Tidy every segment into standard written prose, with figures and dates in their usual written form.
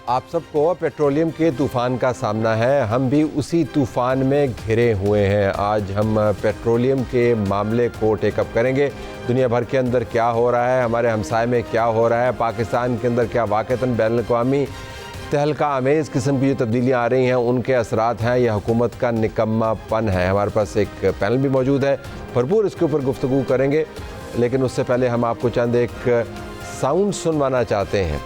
आप सबको पेट्रोलियम के तूफ़ान का सामना है। हम भी उसी तूफ़ान में घिरे हुए हैं। आज हम पेट्रोलियम के मामले को टेकअप करेंगे। दुनिया भर के अंदर क्या हो रहा है, हमारे हमसाये में क्या हो रहा है, पाकिस्तान के अंदर क्या वाक़तन बैनुल-अक़वामी तहलका आमेज़ किस्म की जो तब्दीलियाँ आ रही हैं उनके असरात हैं या हुकूमत का निकम्मापन है। हमारे पास एक पैनल भी मौजूद है, भरपूर इसके ऊपर गुफ्तगू करेंगे। लेकिन उससे पहले हम आपको चंद एक साउंड सुनवाना चाहते हैं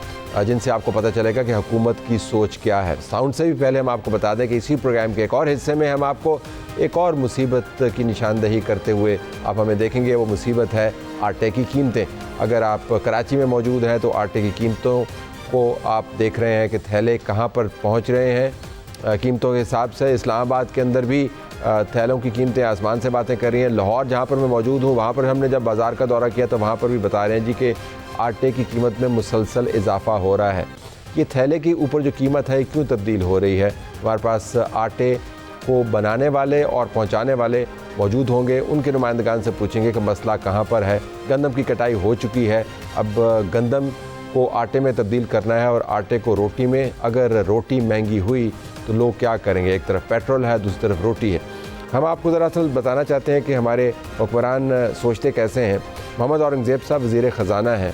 जिनसे आपको पता चलेगा कि हुकूमत की सोच क्या है। साउंड से भी पहले हम आपको बता दें कि इसी प्रोग्राम के एक और हिस्से में हम आपको एक और मुसीबत की निशानदही करते हुए आप हमें देखेंगे। वो मुसीबत है आटे की कीमतें। अगर आप कराची में मौजूद हैं तो आटे की कीमतों को आप देख रहे हैं कि थैले कहाँ पर पहुँच रहे हैं कीमतों के हिसाब से। इस्लामाबाद के अंदर भी थैलों की कीमतें आसमान से बातें कर रही हैं। लाहौर जहाँ पर मैं मौजूद हूँ वहाँ पर हमने जब बाज़ार का दौरा किया तो वहाँ पर भी बता रहे हैं जी कि आटे की कीमत में मुसलसल इजाफ़ा हो रहा है। ये थैले के ऊपर जो कीमत है क्यों तब्दील हो रही है? हमारे पास आटे को बनाने वाले और पहुंचाने वाले मौजूद होंगे, उनके नुमाइंदगान से पूछेंगे कि मसला कहां पर है। गंदम की कटाई हो चुकी है, अब गंदम को आटे में तब्दील करना है और आटे को रोटी में। अगर रोटी महंगी हुई तो लोग क्या करेंगे? एक तरफ पेट्रोल है, दूसरी तरफ रोटी है। हम आपको दरअसल बताना चाहते हैं कि हमारे हुक्मरान सोचते कैसे हैं। मोहम्मद औरंगज़ेब साहब वज़ीर ख़ज़ाना हैं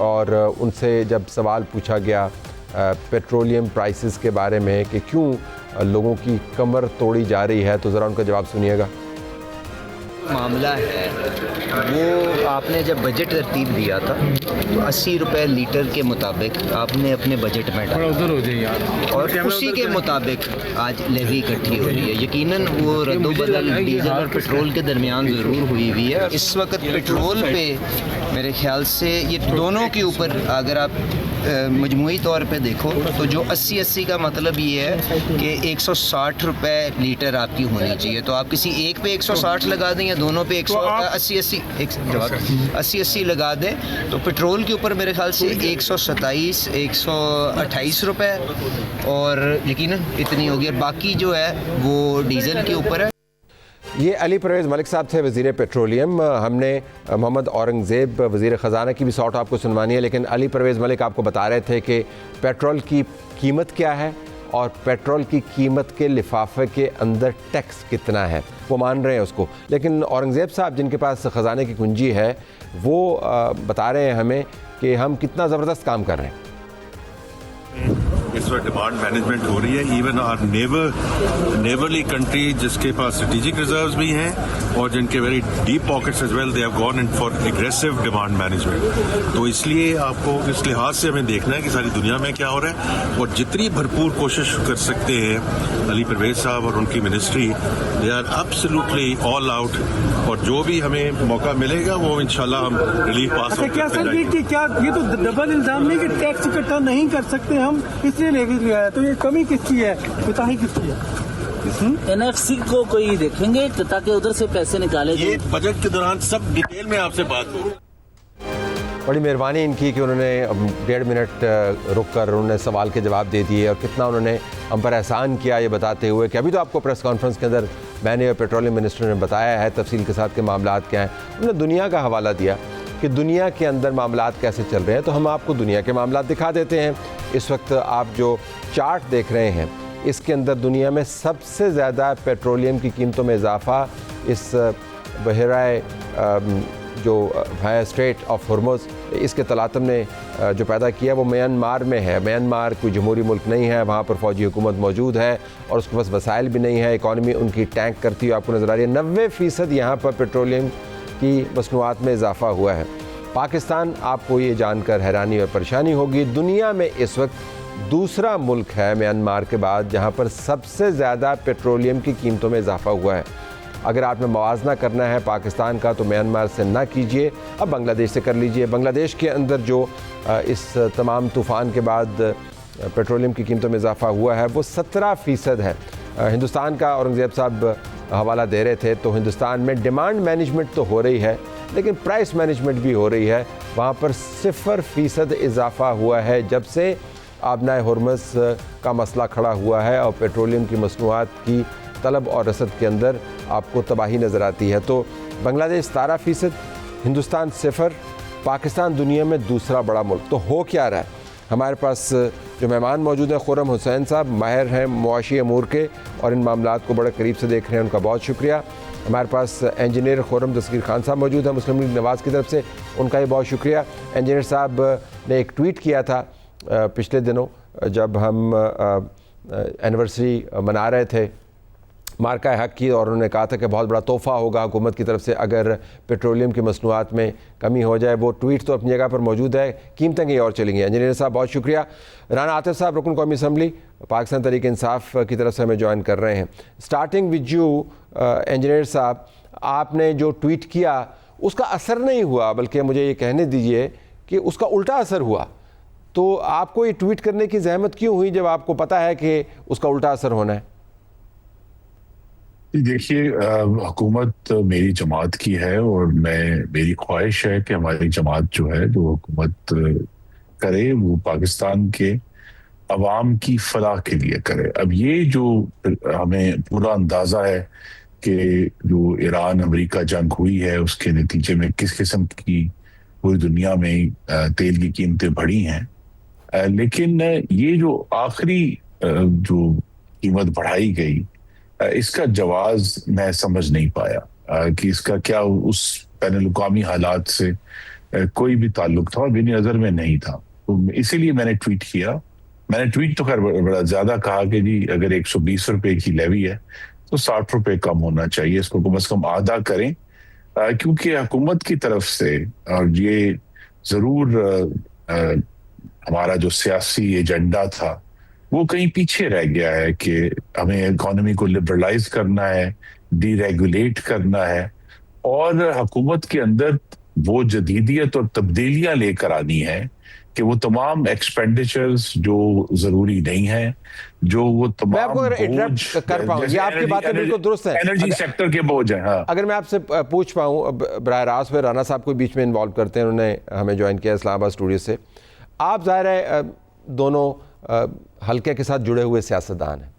और उनसे जब सवाल पूछा गया पेट्रोलियम प्राइसेस के बारे में कि क्यों लोगों की कमर तोड़ी जा रही है, तो ज़रा उनका जवाब सुनिएगा। मामला है वो आपने जब बजट तरतीब दिया था तो 80 रुपये लीटर के मुताबिक आपने अपने बजट में डाला उधर हो जाए यार, और उसी के मुताबिक आज लेवी इकट्ठी हो रही है। यकीनन वो रद्दोबदल डीजल और पेट्रोल के दरमियान ज़रूर हुई हुई है। इस वक्त पेट्रोल पे मेरे ख्याल से ये दोनों के ऊपर अगर आप मजमूई तौर पे देखो तो जो 80-80 का मतलब ये है कि 160 रुपये लीटर आपकी होनी चाहिए। तो आप किसी एक पे 160 लगा दें या दोनों पे 180 लगा दें तो पेट्रोल के ऊपर मेरे ख्याल से 127-128 रुपये और यकीनन इतनी होगी। बाकी जो है वो डीजल के ऊपर है। ये अली परवेज़ मलिक साहब थे वज़ीर पेट्रोलियम। हमने मोहम्मद औरंगज़ेब वज़ीर ख़ज़ाना की भी सॉर्ट आपको सुनवानी है, लेकिन अली परवेज़ मलिक आपको बता रहे थे कि पेट्रोल की कीमत क्या है और पेट्रोल की कीमत के लिफाफे के अंदर टैक्स कितना है, वो मान रहे हैं उसको। लेकिन औरंगज़ेब साहब जिनके पास ख़ज़ाने की कुंजी है वो बता रहे हैं हमें कि हम कितना ज़बरदस्त काम कर रहे हैं। इस वक्त डिमांड मैनेजमेंट हो रही है। इवन आर नेबरली कंट्री जिसके पास स्ट्रेटेजिक रिजर्व्स भी हैं और जिनके very deep pockets as well, they have gone in for aggressive demand management. तो इसलिए आपको इस लिहाज से हमें देखना है कि सारी दुनिया में क्या हो रहा है और जितनी भरपूर कोशिश कर सकते हैं अली परवेज साहब और उनकी ministry, they are absolutely all out और जो भी हमें मौका मिलेगा वो इंशाल्लाह हम रिलीफ पास क्या सर कि क्या ये तो डबल इल्जाम नहीं कि टैक्स इकट्ठा नहीं कर सकते हम, इसलिए लेके लिया है, तो ये कमी किसकी है, कोताही किसकी है? एनएफसी को कोई देखेंगे ताकि उधर से पैसे निकाले। ये बजट के दौरान सब डिटेल में आपसे बात हो। बड़ी मेहरबानी इनकी कि उन्होंने 1.5 मिनट रुक कर उन्होंने सवाल के जवाब दे दिए और कितना उन्होंने हम पर एहसान किया ये बताते हुए कि अभी तो आपको प्रेस कॉन्फ्रेंस के अंदर मैंने और पेट्रोलियम मिनिस्टर ने बताया है तफसील के साथ के मामलात क्या हैं। उन्होंने दुनिया का हवाला दिया कि दुनिया के अंदर मामलात कैसे चल रहे हैं, तो हम आपको दुनिया के मामलात दिखा देते हैं। इस वक्त आप जो चार्ट देख रहे हैं इसके अंदर दुनिया में सबसे ज़्यादा पेट्रोलियम की कीमतों में इजाफ़ा इस बहराए जो है स्ट्रेट ऑफ हॉर्मुज़, इसके तलातम ने जो पैदा किया वो म्यांमार में है। म्यांमार कोई जमहूरी मुल्क नहीं है, वहाँ पर फ़ौजी हुकूमत मौजूद है और उसके पास वसाइल भी नहीं है। इकॉनमी उनकी टैंक करती हुई आपको नज़र आ रही है। 90% यहाँ पर पेट्रोलियम की मसनूआत में इजाफ़ा हुआ है। पाकिस्तान, आपको ये जानकर हैरानी और परेशानी होगी, दुनिया में इस वक्त दूसरा मुल्क है म्यांमार के बाद जहाँ पर सबसे ज़्यादा पेट्रोलियम की कीमतों में इजाफ़ा हुआ है। अगर आपने मवाजना करना है पाकिस्तान का तो म्यांमार से ना कीजिए, अब बांग्लादेश से कर लीजिए। बांग्लादेश के अंदर जो इस तमाम तूफ़ान के बाद पेट्रोलियम की कीमतों में इजाफ़ा हुआ है वो 17% है। हिंदुस्तान का औरंगज़ेब साहब हवाला दे रहे थे तो हिंदुस्तान में डिमांड मैनेजमेंट तो हो रही है लेकिन प्राइस मैनेजमेंट भी हो रही है। वहाँ पर 0% इजाफ़ा हुआ है जब से आबनाए हॉर्मुज़ का मसला खड़ा हुआ है और पेट्रोलियम की मसनूआत की तलब और रसद के अंदर आपको तबाही नज़र आती है। तो बांग्लादेश 17%, हिंदुस्तान 0, पाकिस्तान दुनिया में दूसरा बड़ा मुल्क। तो हो क्या रहा है? हमारे पास जो मेहमान मौजूद हैं खुर्रम हुसैन साहब, माहिर हैं मुआशी अमूर के और इन मामलात को बड़े करीब से देख रहे हैं, उनका बहुत शुक्रिया। हमारे पास इंजीनियर खुर्रम दस्तगीर खान साहब मौजूद हैं मुस्लिम लीग नवाज़ की तरफ से, उनका भी बहुत शुक्रिया। इंजीनियर साहब ने एक ट्वीट किया था पिछले दिनों जब हम एनिवर्सरी मना रहे थे मार्का हक की, और उन्होंने कहा था कि बहुत बड़ा तोहफ़ा होगा हुकूमत की तरफ से अगर पेट्रोलियम की मसनूआत में कमी हो जाए। वो ट्वीट तो अपनी जगह पर मौजूद है, कीमतें कहीं और चलेंगी। इंजीनियर साहब बहुत शुक्रिया। राना आतिफ साहब रुकन कौमी असम्बली पाकिस्तान तहरीक इंसाफ की तरफ से हमें ज्वाइन कर रहे हैं। स्टार्टिंग विद यू इंजीनियर साहब, आपने जो ट्वीट किया उसका असर नहीं हुआ, बल्कि मुझे ये कहने दीजिए कि उसका उल्टा असर हुआ। तो आपको ये ट्वीट करने की जहमत क्यों हुई जब आपको पता है कि उसका उल्टा असर होना है? देखिए, हुकूमत मेरी जमात की है और मेरी ख्वाहिश है कि हमारी जमात जो है जो हुकूमत करे वो पाकिस्तान के अवाम की फलाह के लिए करे। अब ये जो हमें पूरा अंदाज़ा है कि जो ईरान अमेरिका जंग हुई है उसके नतीजे में किस किस्म की पूरी दुनिया में तेल की कीमतें बढ़ी हैं, लेकिन ये जो आखिरी जो कीमत बढ़ाई गई इसका जवाब मैं समझ नहीं पाया कि इसका क्या उस बैनुल-अक़वामी हालात से कोई भी ताल्लुक था और मेरी नज़र में नहीं था। तो इसीलिए मैंने ट्वीट किया। मैंने ट्वीट तो खैर बड़ा ज़्यादा कहा कि जी अगर 120 रुपए की लेवी है तो 60 रुपए कम होना चाहिए, इसको कम से कम आधा करें, क्योंकि हुकूमत की तरफ से और ये ज़रूर हमारा जो सियासी एजेंडा था वो कहीं पीछे रह गया है कि हमें इकोनॉमी को लिबरलाइज करना है, डीरेगुलेट करना है और हुकूमत के अंदर वो जदीदियत और तब्दीलियां लेकर आनी है कि वो तमाम एक्सपेंडिचर्स जो जरूरी नहीं है, जो वो तमाम कर पाऊं, ये आपकी बातें बिल्कुल दुरुस्त है, एनर्जी सेक्टर के बोझ हैं। हाँ। अगर मैं आपसे पूछ पाऊं, बराह रास्त में राना साहब को बीच में इन्वॉल्व करते हैं, उन्होंने हमें ज्वाइन किया इस्लामाबाद स्टूडियो से। आप ज़ाहिर है दोनों हल्के के साथ जुड़े हुए सियासतदान हैं,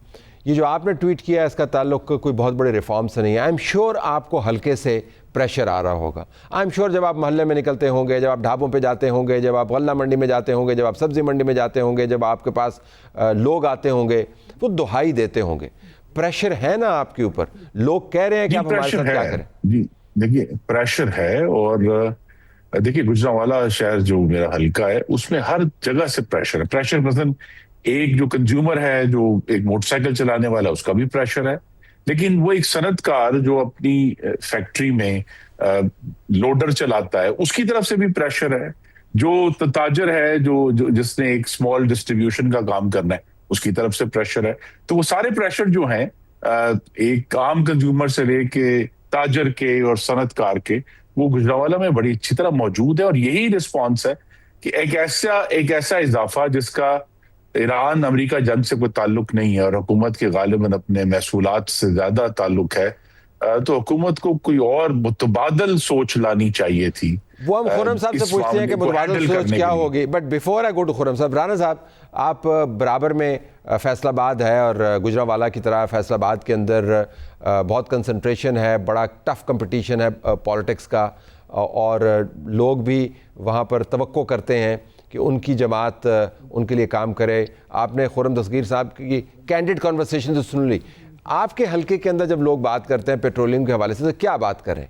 ये जो आपने ट्वीट किया इसका ताल्लुक कोई बहुत बड़े रिफॉर्म से नहीं है। आई एम श्योर आपको हल्के से प्रेशर आ रहा होगा। आई एम श्योर जब आप मोहल्ले में निकलते होंगे, जब आप ढाबों पे जाते होंगे, जब आप गल्ला मंडी में जाते होंगे, जब आप सब्ज़ी मंडी में जाते होंगे, जब आपके पास लोग आते होंगे तो दुहाई देते होंगे। प्रेशर है ना आपके ऊपर, लोग कह रहे हैं कि आप हमारे साथ क्या करें। जी देखिए, प्रेशर है और देखिए गुजरांवाला शहर जो मेरा हल्का है उसमें हर जगह से प्रेशर है। प्रेशर मसलन एक जो कंज्यूमर है जो एक मोटरसाइकिल चलाने वाला उसका भी प्रेशर है, लेकिन वो एक सनतकार जो अपनी फैक्ट्री में लोडर चलाता है उसकी तरफ से भी प्रेशर है, जो ताजर है जो जिसने एक स्मॉल डिस्ट्रीब्यूशन का काम करना है उसकी तरफ से प्रेशर है। तो वो सारे प्रेशर जो हैं एक आम कंज्यूमर से लेके ताजर के और सनतकार के वो गुजरांवाला में बड़ी अच्छी तरह मौजूद है। और यही रिस्पॉन्स है कि एक ऐसा इजाफा जिसका ईरान अमेरिका जंग से कोई ताल्लुक नहीं है और हुकूमत के गालिबन अपने महसूलात से ज्यादा ताल्लुक है, तो हुकूमत को कोई और मुतबादल सोच लानी चाहिए थी। वो हम खुर्रम साहब से पूछते हैं कि मुतबादल सोच क्या होगी, but before I go to Khurram साहब, राना साहब आप बराबर में फैसलाबाद है और गुजरांवाला की तरह फैसलाबाद के अंदर बहुत कंसंट्रेशन है, बड़ा टफ कंपटीशन है पॉलिटिक्स का, और लोग भी वहाँ पर तवक्को करते हैं कि उनकी जमात उनके लिए काम करे। आपने खुर्रम दस्तगीर साहब की कैंडिड कॉन्वर्सेशन तो सुन ली। आपके हल्के के अंदर जब लोग बात करते हैं पेट्रोलियम के हवाले से तो क्या बात करें?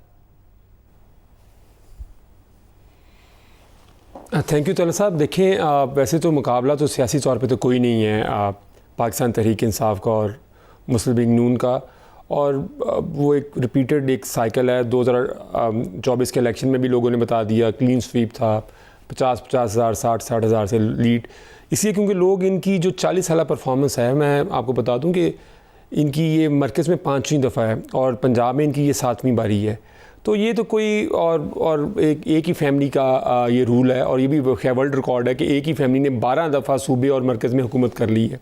थैंक यू तलत साहब। देखें, वैसे तो मुकाबला तो सियासी तौर पे तो कोई नहीं है पाकिस्तान तहरीक इंसाफ का और मुस्लिम लीग नून का, और वो एक रिपीटेड एक साइकिल है। 2024 के इलेक्शन में भी लोगों ने बता दिया क्लीन स्वीप था, 50-50 हज़ार 60-60 हज़ार से लीड, इसलिए क्योंकि लोग इनकी जो 40 साल परफॉर्मेंस है, मैं आपको बता दूं कि इनकी ये मरकज़ में 5वीं दफ़ा है और पंजाब में इनकी ये 7वीं बारी है। तो ये तो कोई और एक ही फैमिली का ये रूल है, और ये भी वर्ल्ड रिकॉर्ड है कि एक ही फैमिली ने 12 दफ़ा सूबे और मरकज़ में हुकूमत कर ली है।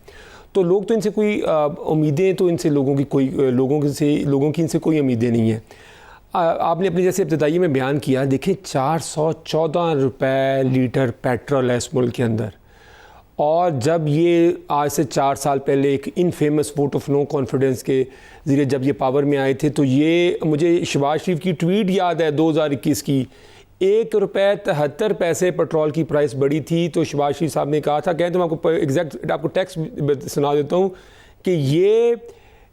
तो लोग तो इनसे कोई उम्मीदें तो इनसे लोगों की इनसे कोई उम्मीदें नहीं है। आपने अपनी जैसे इब्तदाई में बयान किया, देखिए 414 रुपए लीटर पेट्रोल है इस मुल्क के अंदर, और जब ये आज से 4 साल पहले एक infamous vote of no confidence के ज़रिए जब ये पावर में आए थे, तो ये मुझे शहबाज शरीफ की ट्वीट याद है 2021 की, ₹1.73 पेट्रोल की प्राइस बढ़ी थी। तो शहबाज शरीफ साहब ने कहा था, कहें तो मैं आपको एग्जैक्ट आपको टेक्स्ट सुना देता हूँ कि ये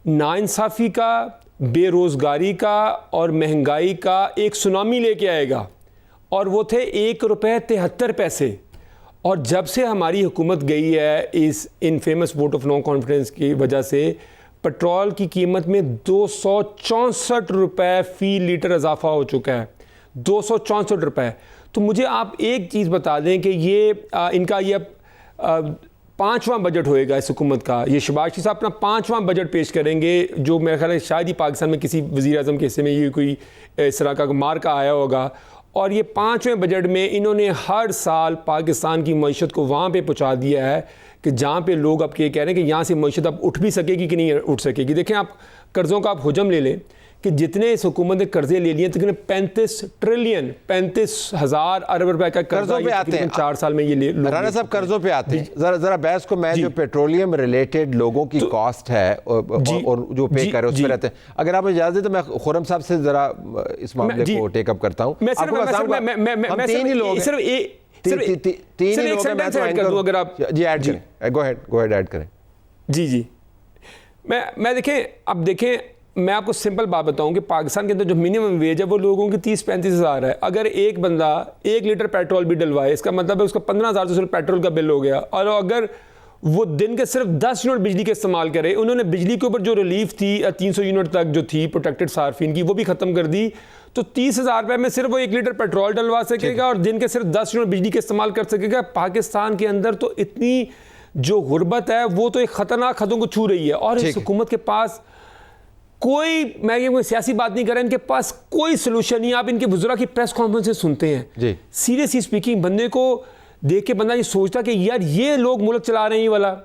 नाइंसाफ़ी का, बेरोज़गारी का और महंगाई का एक सुनामी लेके आएगा, और वो थे ₹1.73। और जब से हमारी हुकूमत गई है इस infamous vote of no confidence की वजह से पेट्रोल की कीमत में ₹264 फ़ी लीटर इजाफा हो चुका है, ₹264। तो मुझे आप एक चीज़ बता दें कि ये इनका ये 5वां बजट होएगा इस हुकूमत का। ये शहबाज शरीफ साहब अपना 5वां बजट पेश करेंगे, जो मेरे ख्याल है शायद ही पाकिस्तान में किसी वज़ीर आज़म के हिस्से में ये कोई इस तरह का मार्का आया होगा। और ये 5वें बजट में इन्होंने हर साल पाकिस्तान की मईशत को वहाँ पे पहुँचा दिया है कि जहाँ पे लोग अब ये कह रहे हैं कि यहाँ से मईशत अब उठ भी सकेगी कि नहीं उठ सकेगी। देखें, आप कर्ज़ों का आप हुजम ले लें कि जितने इस हुकूमत ने कर्जे ले लिए तकरीबन 35 ट्रिलियन 35,000 अरब रुपए का कर्जों पे आते हैं 4 साल में ये ले राना साहब, कर्जों पे आते हैं। जरा बहस को मैं जो पेट्रोलियम रिलेटेड लोगों की कॉस्ट है और जो पे कर रहे हैं उस पर रहते हैं। अगर आप इजाजत दें तो मैं खुर्रम साहब से जरा इस मामले को टेकअप करता हूँ। मैं सिर्फ तीन ही लोग हैं, अगर आप जी ऐड करें, गो अहेड ऐड करें। जी मैं देखें, अब देखें, मैं आपको सिंपल बात बताऊं कि पाकिस्तान के अंदर जो मिनिमम वेज है वो लोगों की 30-35 हज़ार है। अगर एक बंदा 1 लीटर पेट्रोल भी डलवाए, इसका मतलब है उसका 15,000 से पेट्रोल का बिल हो गया। और अगर वो दिन के सिर्फ 10 यूनिट बिजली का इस्तेमाल करे, उन्होंने बिजली के ऊपर जो रिलीफ थी 300 यूनिट तक जो थी प्रोटेक्टेड सार्फिन की, वो भी ख़त्म कर दी। तो 30,000 रुपये में सिर्फ वो 1 लीटर पेट्रोल डलवा सकेगा और दिन के सिर्फ 10 यूनिट बिजली का इस्तेमाल कर सकेगा। पाकिस्तान के अंदर तो इतनी जो गुर्बत है वो तो एक ख़तरनाक हदों को छू रही है। और इस हुकूमत के पास कोई, मैं ये कोई सियासी बात नहीं कर रहा, इनके पास कोई सोल्यूशन नहीं। आप इनके बुजुर्ग की प्रेस कॉन्फ्रेंस सुनते हैं, सीरियसली स्पीकिंग बंदे को देख के बंदा ये सोचता कि यार ये लोग मुल्क चला रहे हैं, ये वाला